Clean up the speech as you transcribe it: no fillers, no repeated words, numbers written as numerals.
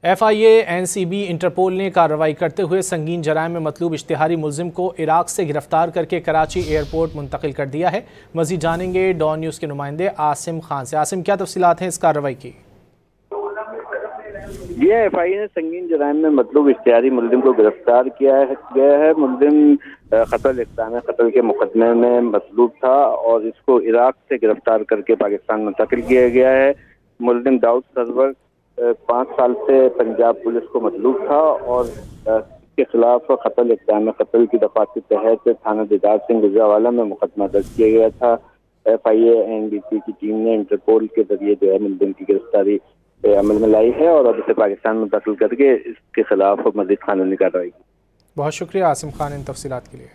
FIA, NCB, interpole ने कार्रवाई करते हुए संगीन जराइम में मतलूब इश्तिहारी मुलजिम को इराक से गिरफ्तार करके कराची एयरपोर्ट मुंतकिल कर दिया है। मजीद जानेंगे डॉन न्यूज़ के नुमाइंदे आसिम खान से। आसिम, क्या तफसीलात हैं इस कार्रवाई की? ये FIA ने संगीन जराइम में मतलूब इश्तिहारी मुलजिम को गिरफ्तार किया है। मुलजिम कत्ल के मुकदमे में मतलूब था और इसको इराक से गिरफ्तार करके पाकिस्तान मुंतकिल किया गया है। मुलजिम दाऊद सरवर 5 साल से पंजाब पुलिस को मतलूब था और इसके खिलाफ कत्ल की दफात के तहत थाना दीदार सिंह गुजरावाला में मुकदमा दर्ज किया गया था। FIA NBC की टीम ने इंटरपोल के जरिए जो है मुलजिम की गिरफ्तारी अमल में लाई है और अब इसे पाकिस्तान मुंतकिल करके इसके खिलाफ मज़ीद कानूनी कार्रवाई की। बहुत शुक्रिया आसिम खान इन तफसीलात के लिए।